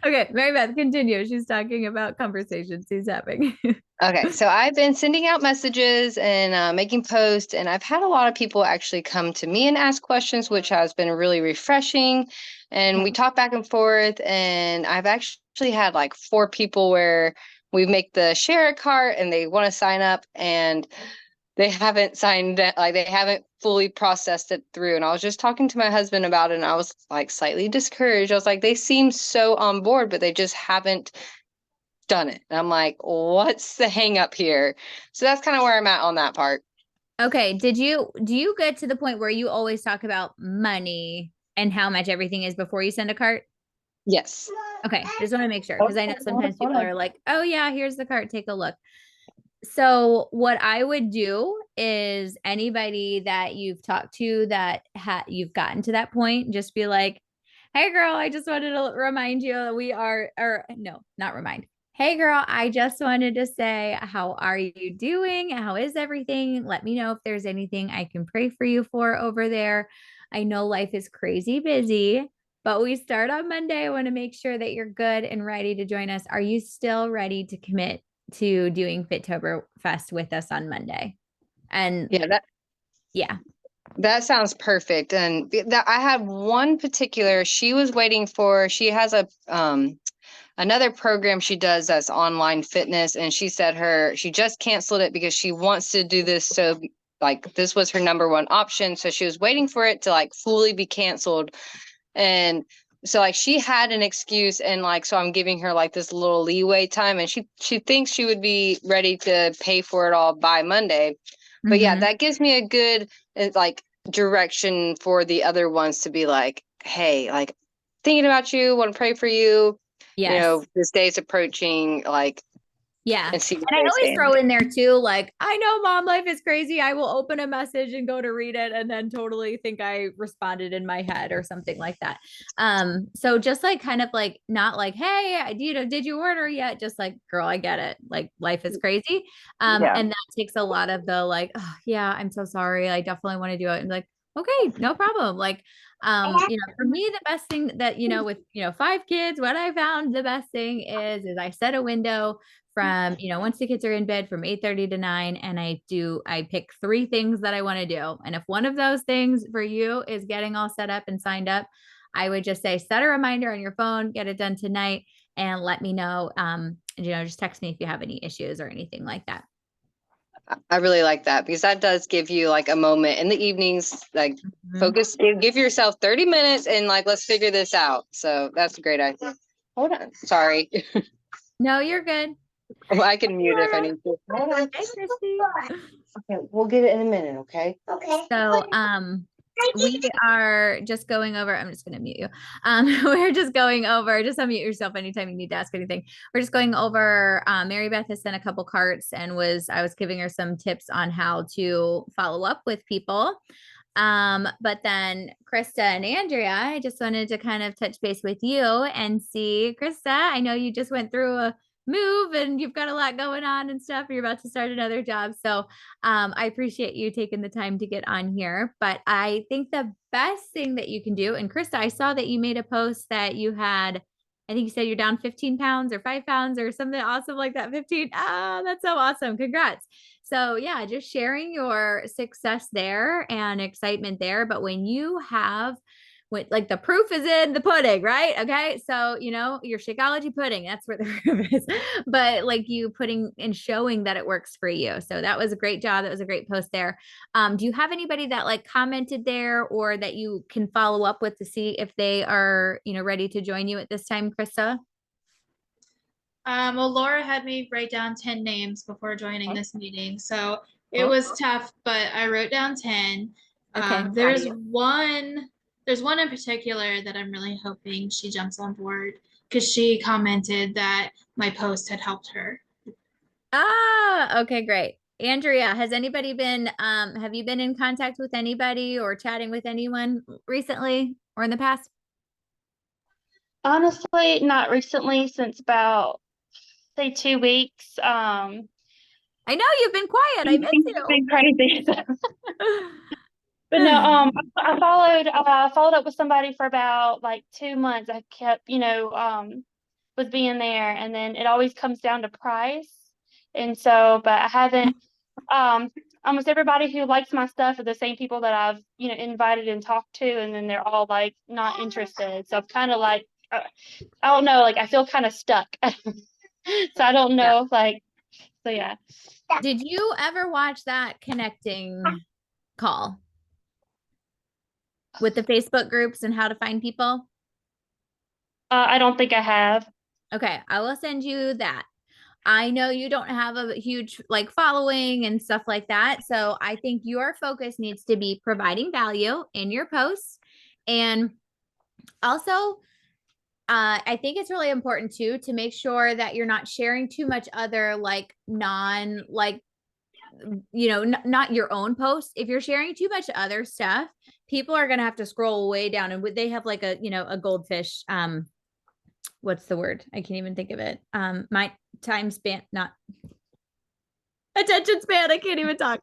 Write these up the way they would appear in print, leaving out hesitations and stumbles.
Okay, Mary Beth, continue. She's talking about conversations he's having. Okay, so I've been sending out messages and making posts, and I've had a lot of people actually come to me and ask questions, which has been really refreshing. And we talk back and forth, and I've actually had like four people where we make the share a cart and they want to sign up, and they haven't signed it, like they haven't fully processed it through. And I was just talking to my husband about it, and I was like slightly discouraged. I was like, they seem so on board, but they just haven't done it. And I'm like, what's the hang up here? So that's kind of where I'm at on that part. Okay, do you get to the point where you always talk about money and how much everything is before you send a cart? Yes. Okay, just want to make sure Hold because I know on, hold on, sometimes hold people on. are like, "Oh yeah, here's the cart, take a look." So what I would do is anybody that you've talked to that you've gotten to that point, just be like, "Hey girl, I just wanted to remind you that we are," or no, not remind. "Hey girl, I just wanted to say, how are you doing? How is everything? Let me know if there's anything I can pray for you for over there. I know life is crazy busy, but we start on Monday. I want to make sure that you're good and ready to join us. Are you still ready to commit to doing Fittoberfest with us on Monday?" And Yeah, yeah. that sounds perfect. And that I had one particular, she was waiting for, she has a another program she does that's online fitness, and she said she just canceled it because she wants to do this. So like this was her number one option. So she was waiting for it to like fully be canceled. And so like she had an excuse, and like so I'm giving her like this little leeway time, and she thinks she would be ready to pay for it all by Monday. But yeah, Mm-hmm. that gives me a good like direction for the other ones to be like, hey, like thinking about you, want to pray for you. You know, Yes. this day's approaching, like, Yeah. and see And where I they always throw stand. in there too, like, I know mom life is crazy. I will open a message and go to read it and then totally think I responded in my head or something like that. So just like kind of like not like, hey, did you order yet? Just like, girl, I get it. Like life is crazy. Yeah. And that takes a lot of the like, oh, yeah, I'm so sorry. I definitely want to do it. And like, okay, no problem. Like, for me, the best thing that, with, five kids, what I found the best thing is I set a window from, once the kids are in bed from 8:30 to 9, and I pick three things that I want to do. And if one of those things for you is getting all set up and signed up, I would just say set a reminder on your phone, get it done tonight, and let me know. Just text me if you have any issues or anything like that. I really like that because that does give you like a moment in the evenings, like Mhm. focus, give yourself 30 minutes and like, let's figure this out. So that's a great idea. Hold on. Sorry. No, you're good. Well, I can mute if I need to. Hold on. Hey, Christy. Okay, we'll get it in a minute, okay? So, we are just going over. I'm just going to mute you. We're just going over. Just unmute yourself anytime you need to ask anything. We're just going over. Mary Beth has sent a couple carts and I was giving her some tips on how to follow up with people. But then Krista and Andrea, I just wanted to kind of touch base with you and see, Krista, I know you just went through a move and you've got a lot going on and stuff. You're about to start another job. So I appreciate you taking the time to get on here. But I think the best thing that you can do, and Krista, I saw that you made a post that you had, I think you said you're down 15 pounds or 5 pounds or something awesome like that. 15. Ah, that's so awesome. Congrats. So, yeah, just sharing your success there and excitement there. But when you have, like the proof is in the pudding, right? Okay. So, your Shakeology pudding, that's where the proof is. But like you putting and showing that it works for you. So that was a great job. That was a great post there. Do you have anybody that like commented there or that you can follow up with to see if they are, ready to join you at this time, Krista? Well, Laura had me write down 10 names before joining this meeting. So it was tough, but I wrote down 10. Okay. There's one in particular that I'm really hoping she jumps on board because she commented that my post had helped her. Ah, okay, great. Andrea, have you been in contact with anybody or chatting with anyone recently or in the past? Honestly, not recently, since about say 2 weeks. I know you've been quiet. I miss Things have you. been crazy. But no, I followed up with somebody for about like 2 months. I kept, was being there, and then it always comes down to price. And so, but I haven't, almost everybody who likes my stuff are the same people that I've, invited and talked to, and then they're all like not interested. So I'm kind of like, I don't know, like I feel kind of stuck. So I don't Yeah. know, like, so yeah. Did you ever watch that connecting call with the Facebook groups and how to find people? I don't think I have. Okay, I will send you that. I know you don't have a huge like following and stuff like that. So I think your focus needs to be providing value in your posts. And also, I think it's really important too to make sure that you're not sharing too much other like non like not your own posts. If you're sharing too much other stuff, people are gonna have to scroll way down, and they have like a goldfish. What's the word? I can't even think of it. My time span, not attention span. I can't even talk.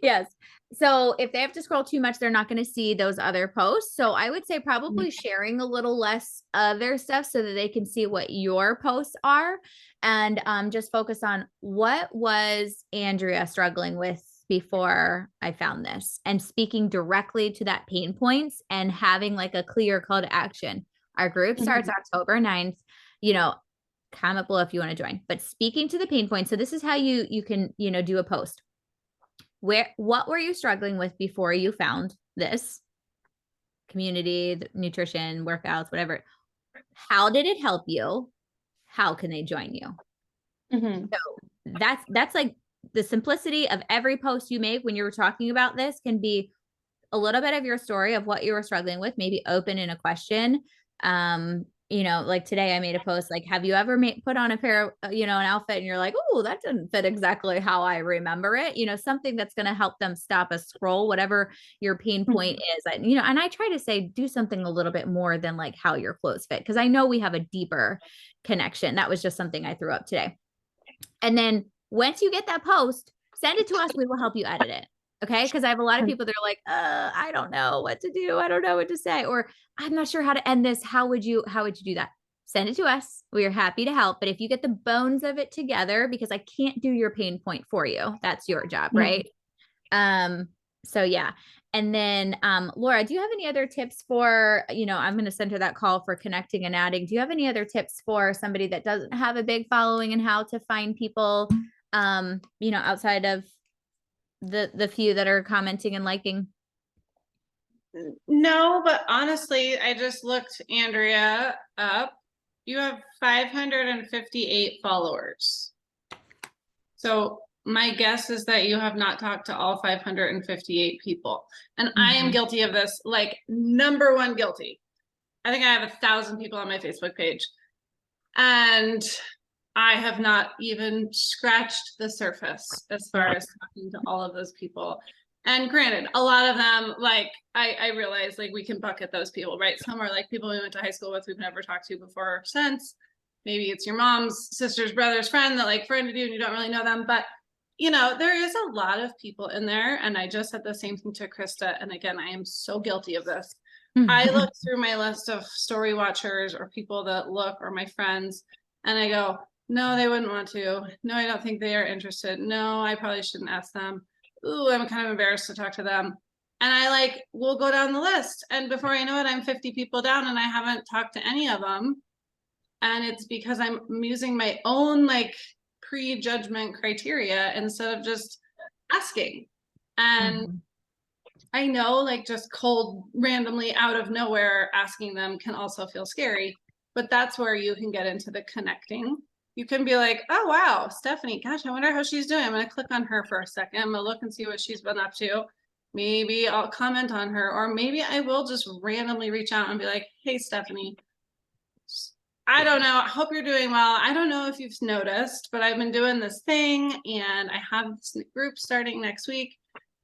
Yes. So if they have to scroll too much, they're not going to see those other posts. So I would say probably sharing a little less other stuff so that they can see what your posts are, and just focus on what was Andrea struggling with before I found this, and speaking directly to that pain points and having like a clear call to action. Our group starts October 9th. Comment below if you want to join, but speaking to the pain points. So this is how you can, do a post. What were you struggling with before you found this community, nutrition, workouts, whatever? How did it help you? How can they join you? So that's like the simplicity of every post you make when you're talking about this can be a little bit of your story of what you were struggling with, maybe open in a question. Like today I made a post like, have you ever put on a pair of, an outfit and you're like, oh, that didn't fit exactly how I remember it, something that's going to help them stop a scroll, whatever your pain point is. And I try to say, do something a little bit more than like how your clothes fit, because I know we have a deeper connection. That was just something I threw up today. And then once you get that post, send it to us. We will help you edit it. Okay. Because I have a lot of people that are like, I don't know what to do. I don't know what to say, or I'm not sure how to end this. How would you do that? Send it to us. We are happy to help. But if you get the bones of it together, because I can't do your pain point for you, that's your job, right? So yeah. And then Laura, do you have any other tips for, I'm going to send her that call for connecting and adding. Do you have any other tips for somebody that doesn't have a big following and how to find people, outside of the few that are commenting and liking? No, but honestly, I just looked Andrea up. You have 558 followers. So my guess is that you have not talked to all 558 people. And I am guilty of this, like number one guilty. I think I have 1,000 people on my Facebook page. And I have not even scratched the surface as far as talking to all of those people. And granted, a lot of them, like, I realize, like, we can bucket those people, right? Some are like people we went to high school with we've never talked to before or since. Maybe it's your mom's sister's brother's friend that like friended you and you don't really know them. But, there is a lot of people in there. And I just said the same thing to Krista. And again, I am so guilty of this. I look through my list of story watchers or people that look, or my friends, and I go, no, they wouldn't want to. No, I don't think they are interested. No, I probably shouldn't ask them. Ooh, I'm kind of embarrassed to talk to them. And I will go down the list. And before I know it, I'm 50 people down and I haven't talked to any of them. And it's because I'm using my own prejudgment criteria instead of just asking. And I know just cold, randomly out of nowhere asking them can also feel scary, but that's where you can get into the connecting. You can be like, oh, wow, Stephanie, gosh, I wonder how she's doing. I'm going to click on her for a second. I'm going to look and see what she's been up to. Maybe I'll comment on her, or maybe I will just randomly reach out and be like, hey, Stephanie, I don't know. I hope you're doing well. I don't know if you've noticed, but I've been doing this thing and I have this group starting next week.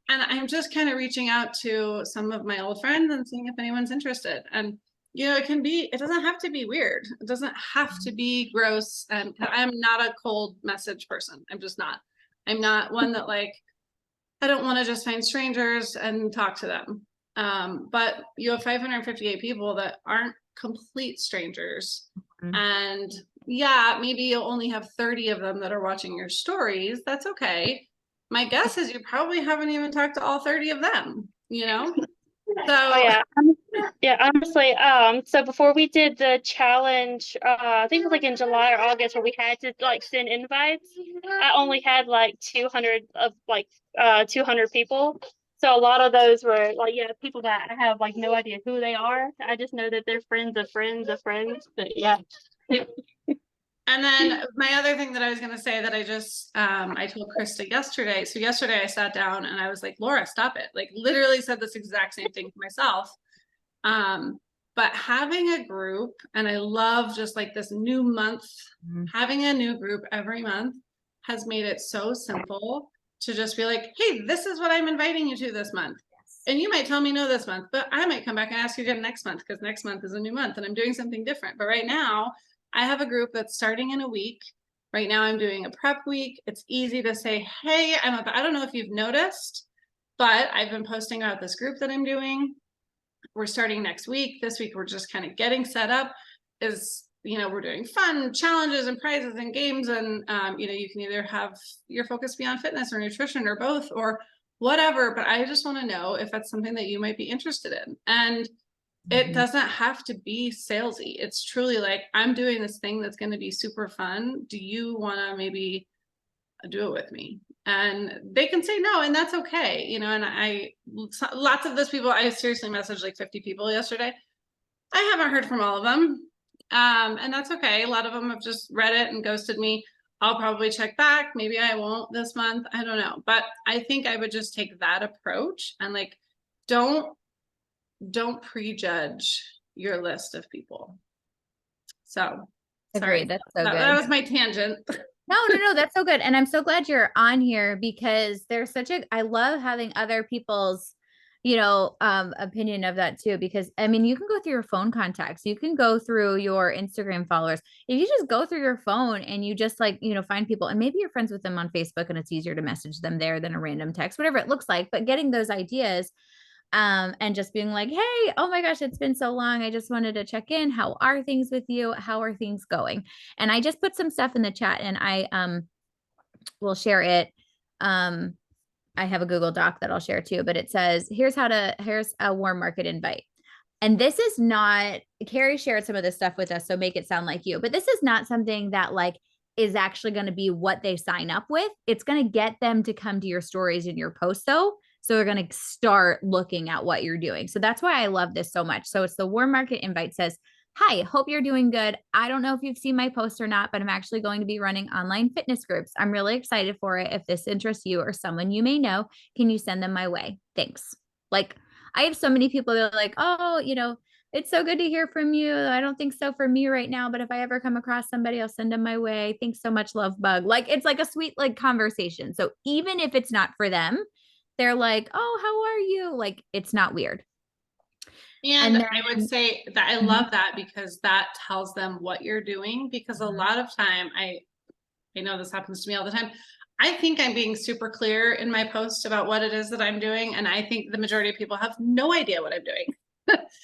And I'm just kind of reaching out to some of my old friends and seeing if anyone's interested. And it doesn't have to be weird. It doesn't have to be gross. And I'm not a cold message person. I'm just not. I'm not one that I don't want to just find strangers and talk to them. But you have 558 people that aren't complete strangers. Mhm. And yeah, maybe you'll only have 30 of them that are watching your stories. That's okay. My guess is you probably haven't even talked to all 30 of them, you know? So Oh yeah. Yeah, honestly, so before we did the challenge, I think it was like in July or August where we had to like send invites, I only had like 200 of like 200 people. So a lot of those were like, yeah, people that I have like no idea who they are. I just know that they're friends of friends of friends. But yeah. and then my other thing that I was going to say that I just I told Krista yesterday. So yesterday I sat down and I was like, Laura, stop it. Like literally said this exact same thing to myself. But having a group, and I love just like this new month, having a new group every month has made it so simple to just be like, hey, this is what I'm inviting you to this month. And you might tell me no this month, but I might come back and ask you again next month because next month is a new month and I'm doing something different. But right now, I have a group that's starting in a week. Right now, I'm doing a prep week. It's easy to say, hey, I'm up. I don't know if you've noticed, but I've been posting about this group that I'm doing. We're starting next week. This week, we're just kind of getting set up. We're doing fun challenges and prizes and games. And, you can either have your focus be on fitness or nutrition or both or whatever. But I just want to know if that's something that you might be interested in. And it doesn't have to be salesy. It's truly like, I'm doing this thing that's going to be super fun. Do you want to maybe do it with me? And they can say no, and that's okay. And lots of those people, I seriously messaged like 50 people yesterday. I haven't heard from all of them. And that's okay. A lot of them have just read it and ghosted me. I'll probably check back. Maybe I won't this month. I don't know. But I think I would just take that approach and like, don't prejudge your list of people. So sorry. Agreed. That's so good. That was my tangent. No, that's so good. And I'm so glad you're on here because there's I love having other people's, opinion of that too, because I mean, you can go through your phone contacts, you can go through your Instagram followers. If you just go through your phone and you just like, find people and maybe you're friends with them on Facebook and it's easier to message them there than a random text, whatever it looks like, but getting those ideas and just being like, hey, oh my gosh, it's been so long. I just wanted to check in. How are things with you? How are things going? And I just put some stuff in the chat and I will share it. I have a Google Doc that I'll share too, but it says, here's a warm market invite. And this is not, Carrie shared some of this stuff with us, so make it sound like you, but this is not something that like is actually going to be what they sign up with. It's going to get them to come to your stories and your posts though. So they're going to start looking at what you're doing. So that's why I love this so much. So it's the warm market invite says, hi, hope you're doing good. I don't know if you've seen my post or not, but I'm actually going to be running online fitness groups. I'm really excited for it. If this interests you or someone you may know, can you send them my way? Thanks. Like I have so many people that are like, oh, it's so good to hear from you. I don't think so for me right now, but if I ever come across somebody, I'll send them my way. Thanks so much, love bug. Like it's like a sweet like conversation. So even if it's not for them, they're like, oh, how are you? Like it's not weird. And then, I would say that I love that because that tells them what you're doing. Because a lot of time, I know this happens to me all the time. I think I'm being super clear in my post about what it is that I'm doing. And I think the majority of people have no idea what I'm doing.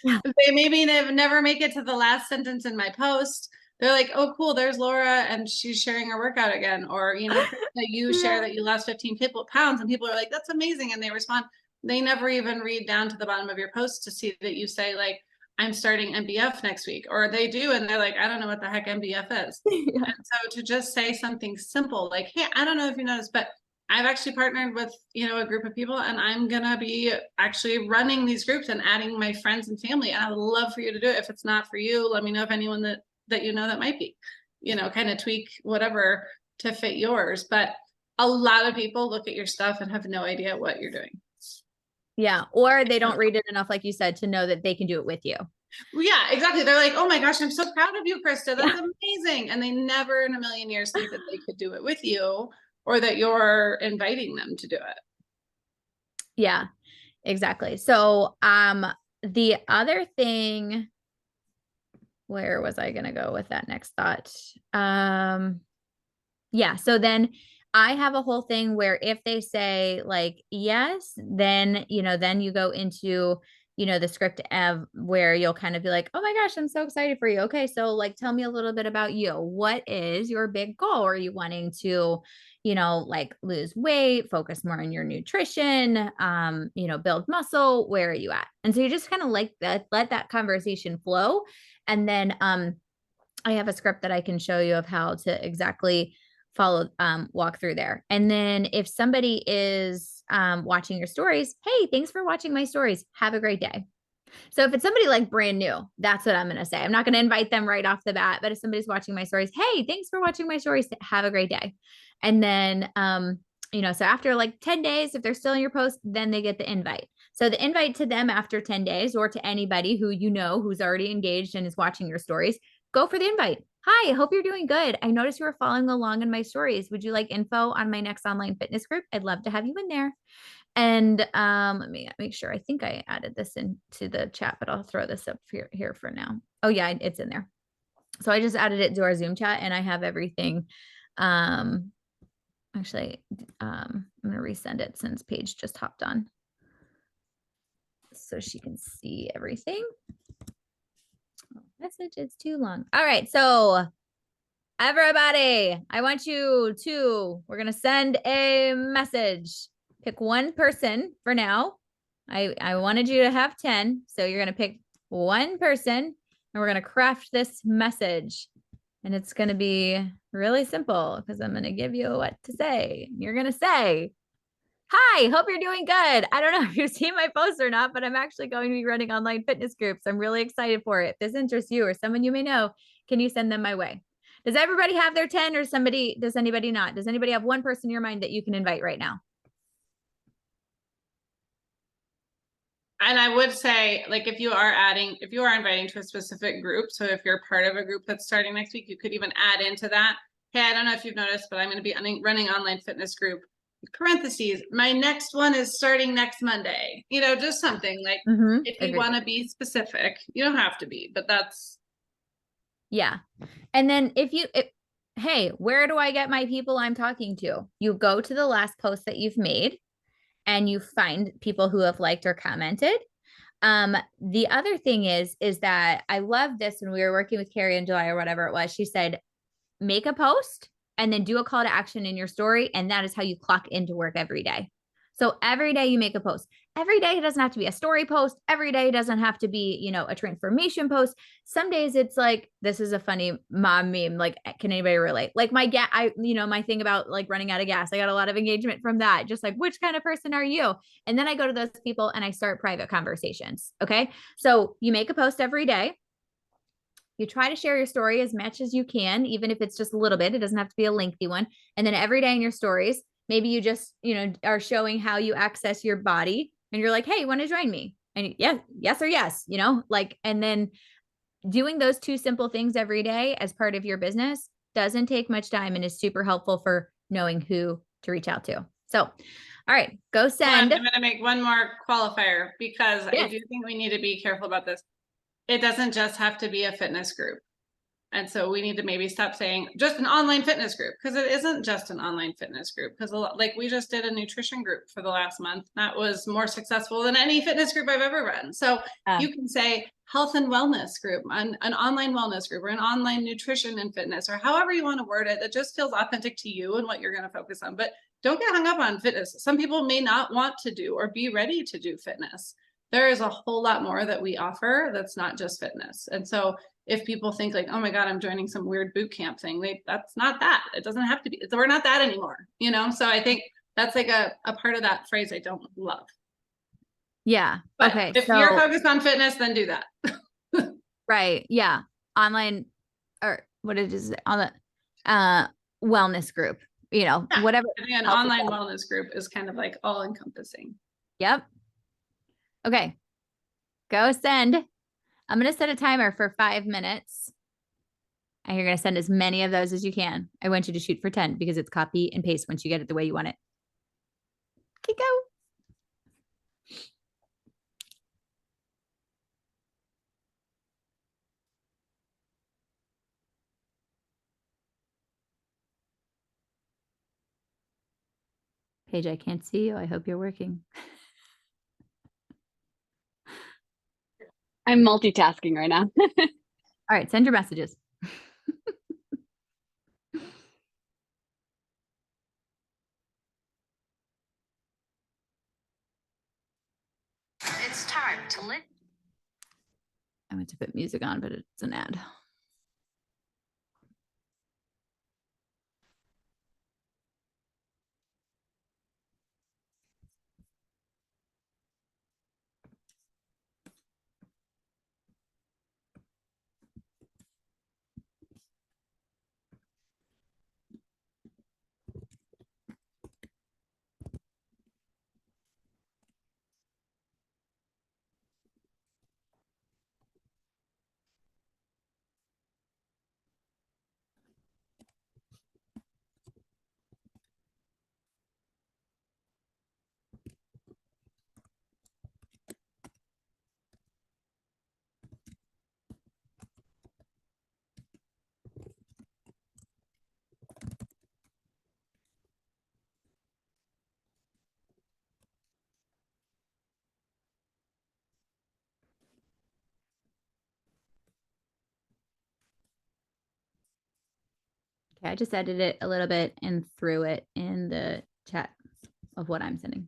They maybe never make it to the last sentence in my post. They're like, oh, cool, there's Laura and she's sharing her workout again. Or, that you share that you lost 15 pounds and people are like, that's amazing. And they respond. They never even read down to the bottom of your post to see that you say like, I'm starting MBF next week, or they do. And they're like, I don't know what the heck MBF is. Yeah. And so to just say something simple, like, hey, I don't know if you noticed, but I've actually partnered with, a group of people and I'm going to be actually running these groups and adding my friends and family. And I would love for you to do it. If it's not for you, let me know if anyone that that might be, kind of tweak whatever to fit yours. But a lot of people look at your stuff and have no idea what you're doing. Yeah. Or they don't read it enough, like you said, to know that they can do it with you. Well, yeah, exactly. They're like, oh my gosh, I'm so proud of you, Krista. That's amazing. And they never in a million years think that they could do it with you or that you're inviting them to do it. Yeah, exactly. So, the other thing, where was I going to go with that next thought? Yeah. So then I have a whole thing where if they say like yes, then then you go into the script of where you'll kind of be like, oh my gosh, I'm so excited for you. Okay, so like tell me a little bit about you. What is your big goal? Are you wanting to like lose weight, focus more on your nutrition, build muscle? Where are you at? And so you just kind of like that, let that conversation flow. And then I have a script that I can show you of how to exactly follow, walk through there. And then if somebody is watching your stories, hey, thanks for watching my stories. Have a great day. So if it's somebody like brand new, that's what I'm going to say. I'm not going to invite them right off the bat, but if somebody's watching my stories, hey, thanks for watching my stories. Have a great day. And then, so after like 10 days, if they're still in your post, then they get the invite. So the invite to them after 10 days or to anybody who who's already engaged and is watching your stories, go for the invite. Hi, I hope you're doing good. I noticed you were following along in my stories. Would you like info on my next online fitness group? I'd love to have you in there. And let me make sure. I think I added this into the chat, but I'll throw this up here for now. Oh yeah, it's in there. So I just added it to our Zoom chat and I have everything. Actually, I'm going to resend it since Paige just hopped on so she can see everything. Oh, message is too long. All right. So everybody, I want you to, we're going to send a message. Pick one person for now. I wanted you to have 10. So you're going to pick one person and we're going to craft this message. And it's going to be really simple because I'm going to give you what to say. You're going to say, hi, hope you're doing good. I don't know if you've seen my post or not, but I'm actually going to be running online fitness groups. I'm really excited for it. If this interests you or someone you may know, can you send them my way? Does everybody have their 10 or does anybody not? Does anybody have one person in your mind that you can invite right now? And I would say, like, if you are inviting to a specific group, so if you're part of a group that's starting next week, you could even add into that, hey, I don't know if you've noticed, but I'm going to be running online fitness group, parentheses, my next one is starting next Monday, just something like, if you want to be specific, you don't have to be, but that's. Yeah. And then hey, where do I get my people I'm talking to? You go to the last post that you've made and you find people who have liked or commented. The other thing is that I love this when we were working with Carrie in July or whatever it was. She said, make a post and then do a call to action in your story. And that is how you clock into work every day. So every day you make a post. Every day it doesn't have to be a story post. Every day doesn't have to be, a transformation post. Some days it's like, this is a funny mom meme. Like, can anybody relate? Like my my thing about like running out of gas. I got a lot of engagement from that. Just like, which kind of person are you? And then I go to those people and I start private conversations. Okay. So you make a post every day. You try to share your story as much as you can, even if it's just a little bit. It doesn't have to be a lengthy one. And then every day in your stories, maybe you just, are showing how you access your body and you're like, hey, you want to join me? And yes or yes, and then doing those two simple things every day as part of your business doesn't take much time and is super helpful for knowing who to reach out to. So, all right, go send. I'm going to make one more qualifier because I do think we need to be careful about this. It doesn't just have to be a fitness group. And so we need to maybe stop saying just an online fitness group, because it isn't just an online fitness group. Because like we just did a nutrition group for the last month. That was more successful than any fitness group I've ever run. So you can say health and wellness group, an online wellness group, or an online nutrition and fitness, or however you want to word it. That just feels authentic to you and what you're going to focus on. But don't get hung up on fitness. Some people may not want to do or be ready to do fitness. There is a whole lot more that we offer that's not just fitness. And so if people think like, oh my God, I'm joining some weird boot camp thing, that's not that. It doesn't have to be. We're not that anymore, So I think that's like a part of that phrase I don't love. Yeah. But okay. if you're focused on fitness, then do that. Right. Yeah. Online, or what it is on the wellness group, whatever. I think an online wellness group is kind of like all encompassing. Yep. Okay. Go send. I'm going to set a timer for 5 minutes. And you're going to send as many of those as you can. I want you to shoot for 10 because it's copy and paste once you get it the way you want it. Okay, go. Paige, I can't see you. I hope you're working. I'm multitasking right now. All right, send your messages. It's time to lick. I meant to put music on, but it's an ad. Okay, I just edited it a little bit and threw it in the chat of what I'm sending.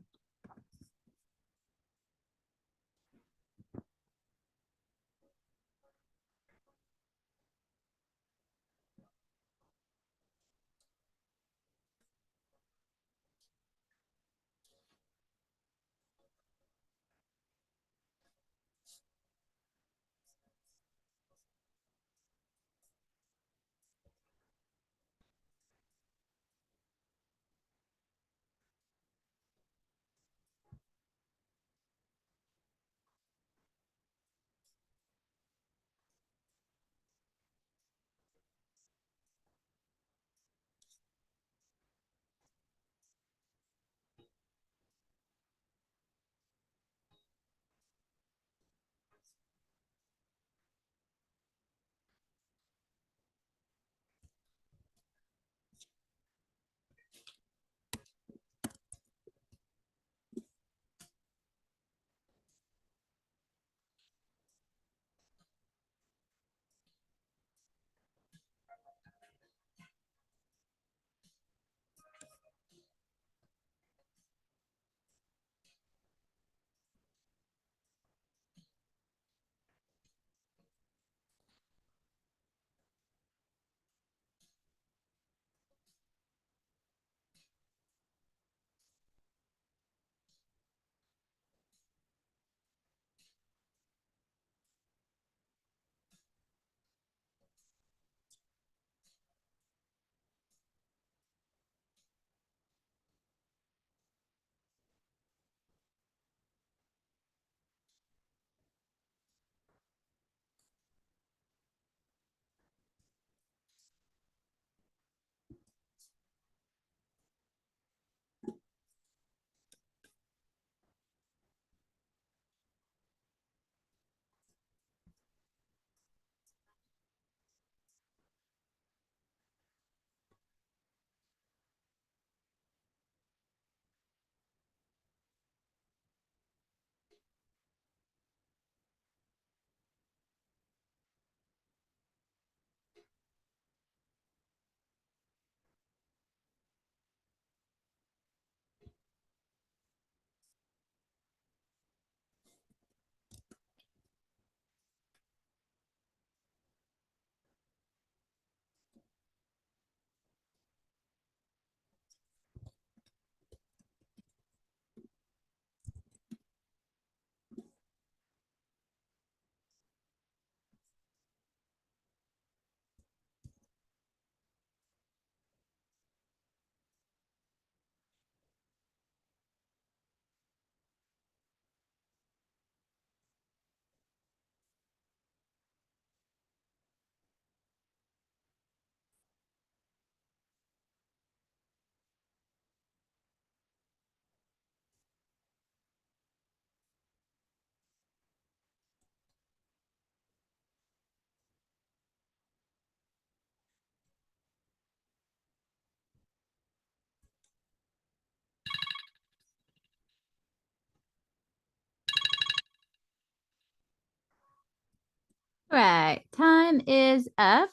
All right. Time is up.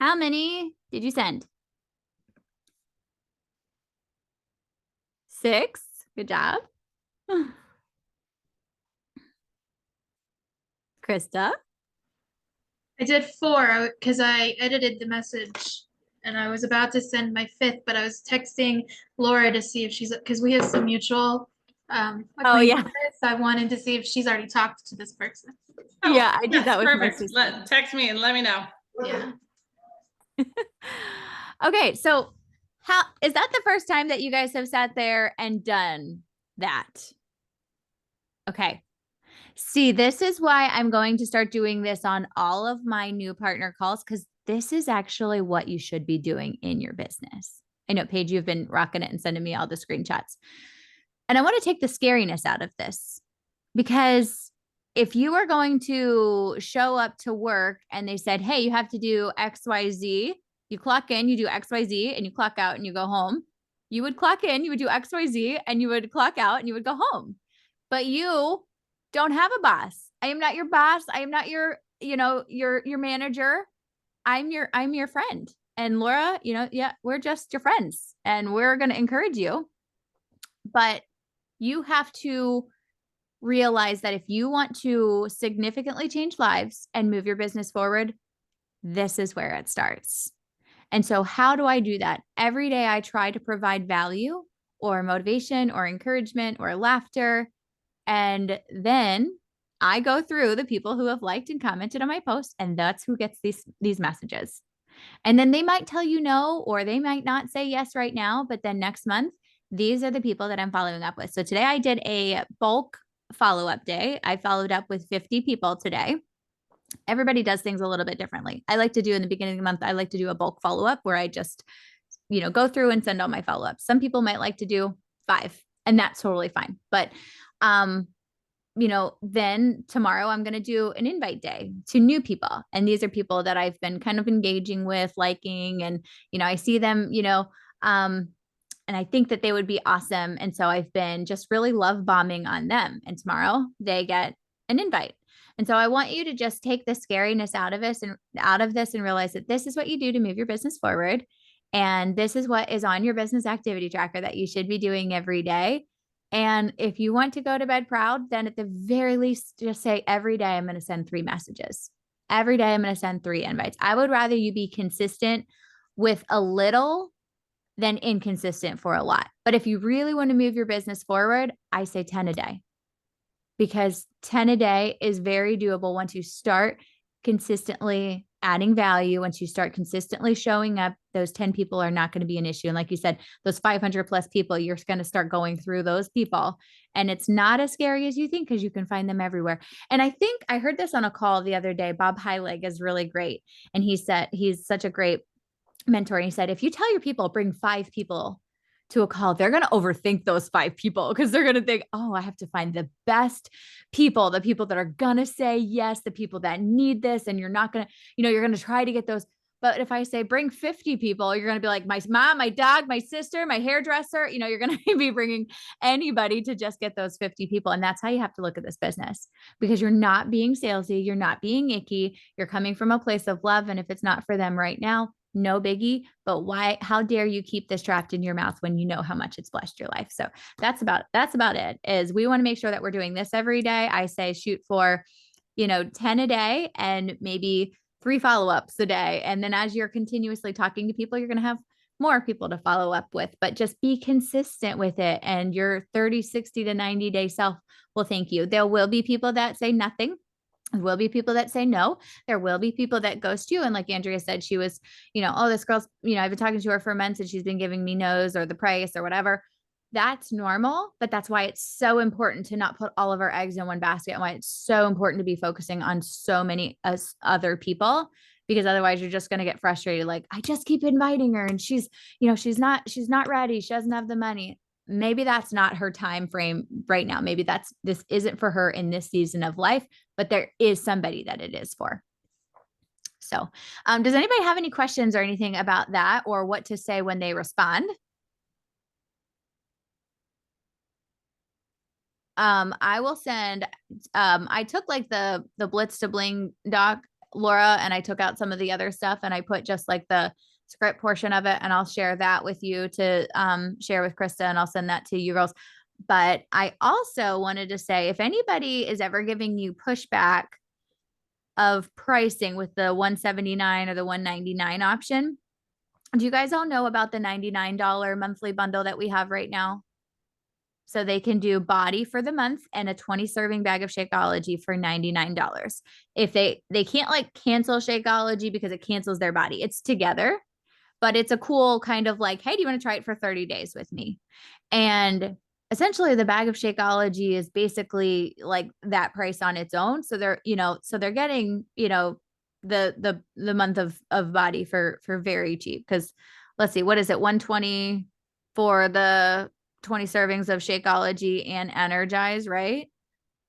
How many did you send? 6. Good job. Krista. I did 4 because I edited the message and I was about to send my 5th, but I was texting Laura to see if she's, because we have some mutual Oh, yeah. acquaintances. I wanted to see if she's already talked to this person. Yeah, I did that with my Perfect. sister. Text me and let me know. Yeah. Okay, so how is that the first time that you guys have sat there and done that? Okay. See, this is why I'm going to start doing this on all of my new partner calls, because this is actually what you should be doing in your business. I know, Paige, you've been rocking it and sending me all the screenshots. And I want to take the scariness out of this, because if you are going to show up to work and they said, hey, you have to do XYZ, you clock in, you do XYZ, and you clock out and you go home. You would clock in, you would do XYZ, and you would clock out and you would go home. But you don't have a boss. I am not your boss. I am not your, your manager. I'm your friend. And Laura, yeah, we're just your friends and we're going to encourage you. But you have to realize that if you want to significantly change lives and move your business forward, this is where it starts. And so how do I do that? Every day I try to provide value or motivation or encouragement or laughter. And then I go through the people who have liked and commented on my post, and that's who gets these messages. And then they might tell you no, or they might not say yes right now, but then next month, these are the people that I'm following up with. So today I did a bulk follow-up day. I followed up with 50 people today. Everybody does things a little bit differently. I like to do in the beginning of the month, I like to do a bulk follow-up where I just, go through and send all my follow-ups. Some people might like to do 5, and that's totally fine. But, then tomorrow I'm going to do an invite day to new people. And these are people that I've been kind of engaging with, liking, and, I see them, and I think that they would be awesome. And so I've been just really love bombing on them. And tomorrow they get an invite. And so I want you to just take the scariness out of this and realize that this is what you do to move your business forward. And this is what is on your business activity tracker that you should be doing every day. And if you want to go to bed proud, then at the very least, just say every day I'm going to send 3 messages. Every day I'm going to send 3 invites. I would rather you be consistent with a little than inconsistent for a lot. But if you really want to move your business forward, I say 10 a day, because 10 a day is very doable once you start consistently adding value. Once you start consistently showing up, those 10 people are not going to be an issue. And like you said, those 500 plus people, you're going to start going through those people. And it's not as scary as you think, because you can find them everywhere. And I think I heard this on a call the other day. Bob Heilig is really great. And he said, he's such a great mentor. And he said, if you tell your people, bring 5 people to a call, they're going to overthink those 5 people, because they're going to think, oh, I have to find the best people, the people that are going to say yes, the people that need this. And you're not going to, you're going to try to get those. But if I say bring 50 people, you're going to be like, my mom, my dog, my sister, my hairdresser, you're going to be bringing anybody to just get those 50 people. And that's how you have to look at this business, because you're not being salesy. You're not being icky. You're coming from a place of love. And if it's not for them right now, no biggie. But why, how dare you keep this trapped in your mouth when you know how much it's blessed your life? So that's about it. Is we want to make sure that we're doing this every day. I say shoot for, 10 a day and maybe 3 follow-ups a day. And then as you're continuously talking to people, you're going to have more people to follow up with, but just be consistent with it. And your 30, 60 to 90 day self will thank you. There will be people that say nothing. There will be people that say no. There will be people that ghost you. And like Andrea said, she was, oh, this girl's, I've been talking to her for months and she's been giving me no's or the price or whatever. That's normal, but that's why it's so important to not put all of our eggs in one basket, and why it's so important to be focusing on so many other people, because otherwise you're just going to get frustrated. Like, I just keep inviting her and she's not ready. She doesn't have the money. Maybe that's not her time frame right now. Maybe this isn't for her in this season of life, but there is somebody that it is for. So, does anybody have any questions or anything about that, or what to say when they respond? I will send, I took like the Blitz to Bling doc, Laura, and I took out some of the other stuff and I put just like the script portion of it, and I'll share that with you to share with Krista, and I'll send that to you girls. But I also wanted to say, if anybody is ever giving you pushback of pricing with the 179 or the 199 option, do you guys all know about the $99 monthly bundle that we have right now? So they can do body for the month and a 20 serving bag of Shakeology for $99. If they can't like cancel Shakeology because it cancels their body. It's together, but it's a cool kind of like, hey, do you want to try it for 30 days with me? And essentially the bag of Shakeology is basically like that price on its own. So they're, so they're getting, the month of body for very cheap. Cause let's see, what is it? 120 for the 20 servings of Shakeology and Energize, right?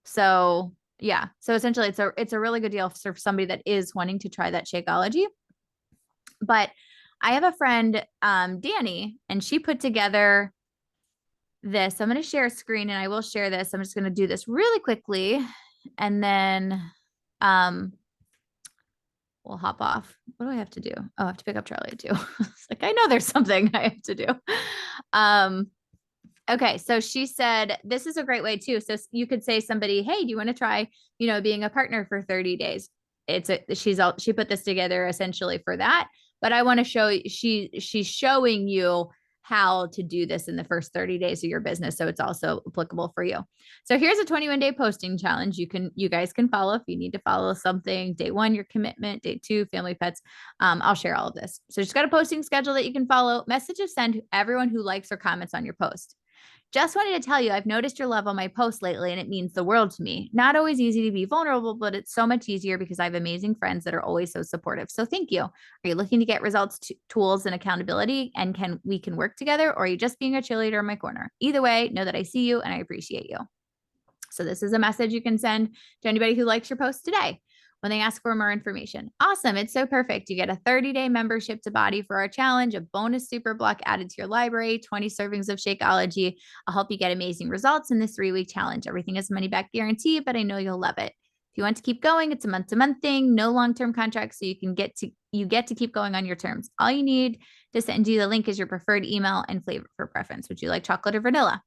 So yeah. So essentially it's a really good deal for somebody that is wanting to try that Shakeology. But I have a friend, Danny, and she put together this. I'm going to share a screen and I will share this. I'm just going to do this really quickly and then we'll hop off. What do I have to do? Oh, I have to pick up Charlie too. It's like, I know there's something I have to do. Okay. So she said, this is a great way too. So you could say somebody, hey, do you want to try, being a partner for 30 days? She put this together essentially for that, but I want to show you, she's showing you how to do this in the first 30 days of your business. So it's also applicable for you. So here's a 21-day posting challenge. You guys can follow if you need to follow something. Day 1, your commitment. Day 2, family pets. I'll share all of this. So just got a posting schedule that you can follow. Message to send everyone who likes or comments on your post. Just wanted to tell you, I've noticed your love on my posts lately, and it means the world to me. Not always easy to be vulnerable, but it's so much easier because I have amazing friends that are always so supportive. So thank you. Are you looking to get results, tools, and accountability, and we can work together, or are you just being a cheerleader in my corner? Either way, know that I see you and I appreciate you. So this is a message you can send to anybody who likes your post today when they ask for more information. Awesome. It's so perfect. You get a 30-day membership to Body for our challenge, a bonus super block added to your library, 20 servings of Shakeology. I'll help you get amazing results in this 3-week challenge. Everything is money back guarantee, but I know you'll love it. If you want to keep going, it's a month-to-month thing, no long-term contract, so you get to keep going on your terms. All you need to send you the link is your preferred email and flavor for preference. Would you like chocolate or vanilla?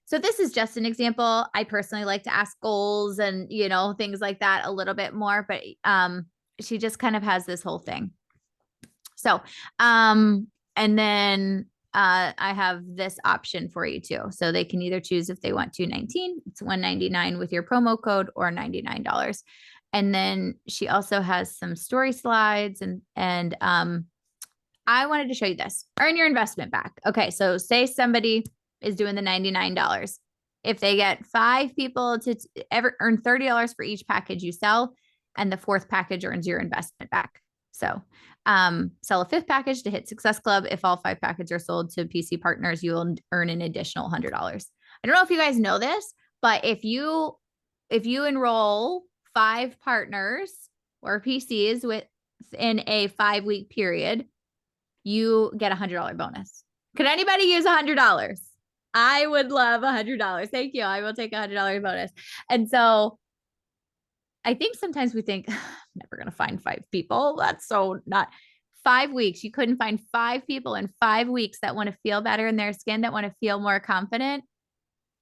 So this is just an example. I personally like to ask goals and, things like that a little bit more, but she just kind of has this whole thing. So, and then I have this option for you too. So they can either choose if they want 219, it's $199 with your promo code, or $99. And then she also has some story slides and I wanted to show you this. Earn your investment back. Okay. So say somebody is doing the $99. If they get 5 people to ever earn $30 for each package you sell, and the 4th package earns your investment back. So sell a 5th package to Hit Success Club. If all 5 packages are sold to PC partners, you will earn an additional $100. I don't know if you guys know this, but if you enroll 5 partners or PCs within a 5-week period, you get a $100 bonus. Could anybody use $100? I would love $100. Thank you. I will take $100 bonus. And so I think sometimes we think, I'm never going to find 5 people. That's so not 5 weeks. You couldn't find 5 people in 5 weeks that want to feel better in their skin, that want to feel more confident.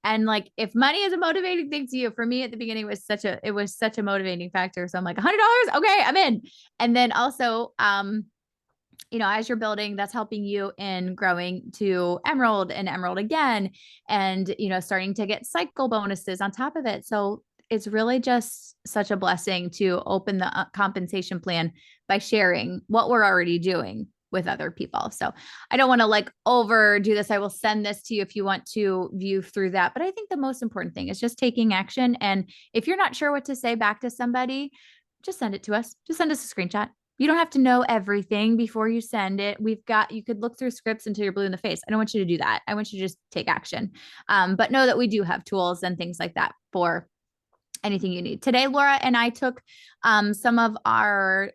And like, if money is a motivating thing to you, for me at the beginning, it was such a motivating factor. So I'm like, $100. Okay, I'm in. And then also, as you're building, that's helping you in growing to Emerald and Emerald again, and, starting to get cycle bonuses on top of it. So it's really just such a blessing to open the compensation plan by sharing what we're already doing with other people. So I don't want to like overdo this. I will send this to you if you want to view through that. But I think the most important thing is just taking action. And if you're not sure what to say back to somebody, just send it to us. Just send us a screenshot. You don't have to know everything before you send it. You could look through scripts until you're blue in the face. I don't want you to do that. I want you to just take action. But know that we do have tools and things like that for anything you need. Today, Laura and I took some of our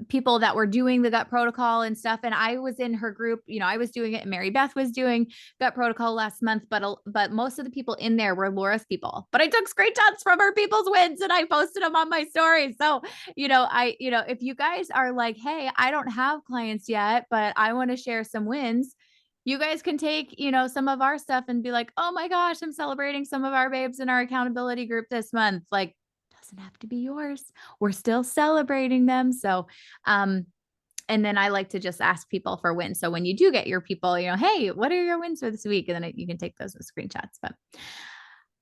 people that were doing the gut protocol and stuff. And I was in her group, I was doing it, and Mary Beth was doing gut protocol last month, but most of the people in there were Laura's people. But I took screenshots from her people's wins and I posted them on my story. So, if you guys are like, hey, I don't have clients yet, but I want to share some wins, you guys can take, some of our stuff and be like, oh my gosh, I'm celebrating some of our babes in our accountability group this month. Like, doesn't have to be yours. We're still celebrating them. So, and then I like to just ask people for wins. So when you do get your people, hey, what are your wins for this week? And then you can take those with screenshots. But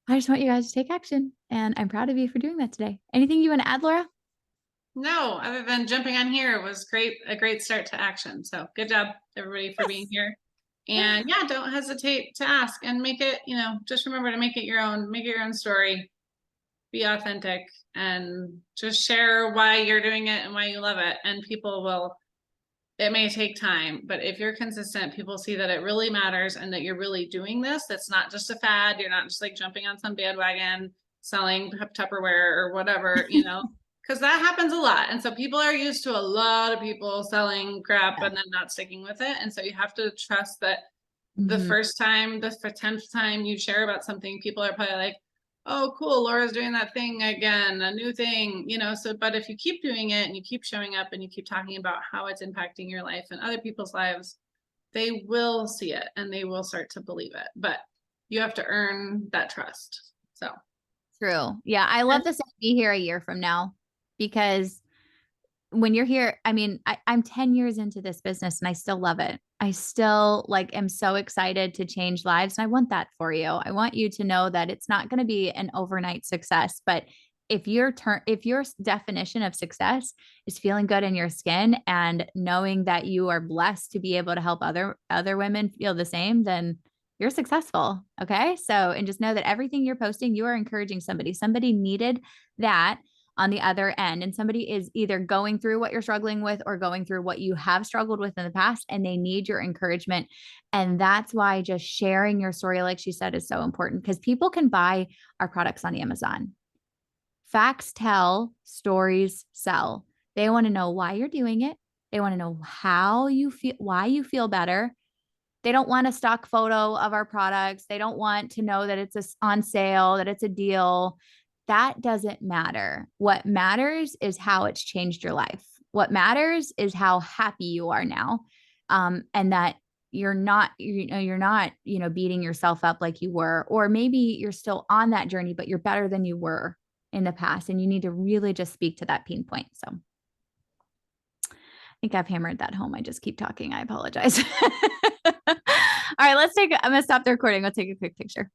I just want you guys to take action. And I'm proud of you for doing that today. Anything you want to add, Laura? No, other than jumping on here, it was a great start to action. So good job, everybody, for being here. And yeah, don't hesitate to ask and make it, just remember to make it your own story. Be authentic and just share why you're doing it and why you love it. And people will, it may take time, but if you're consistent, people see that it really matters and that you're really doing this. That's not just a fad. You're not just like jumping on some bandwagon, selling Tupperware or whatever, because that happens a lot. And so people are used to a lot of people selling crap and then not sticking with it. And so you have to trust that the first time, the 10th time you share about something, people are probably like, oh, cool, Laura's doing that thing again, a new thing, but if you keep doing it and you keep showing up and you keep talking about how it's impacting your life and other people's lives, they will see it and they will start to believe it. But you have to earn that trust. So true. Yeah. I love this to be here a year from now, because when you're here, I'm 10 years into this business and I still love it. I still am so excited to change lives. And I want that for you. I want you to know that it's not going to be an overnight success, but if your definition of success is feeling good in your skin and knowing that you are blessed to be able to help other women feel the same, then you're successful. Okay. So, and just know that everything you're posting, you are encouraging somebody needed that on the other end. And somebody is either going through what you're struggling with or going through what you have struggled with in the past, and they need your encouragement. And that's why just sharing your story, like she said, is so important, because people can buy our products on Amazon. Facts tell, stories sell. They want to know why you're doing it. They want to know how you feel, why you feel better. They don't want a stock photo of our products. They don't want to know that it's on sale, that it's a deal. That doesn't matter. What matters is how it's changed your life. What matters is how happy you are now. And that you're not beating yourself up like you were, or maybe you're still on that journey, but you're better than you were in the past. And you need to really just speak to that pain point. So I think I've hammered that home. I just keep talking. I apologize. All right, I'm going to stop the recording. I'll take a quick picture.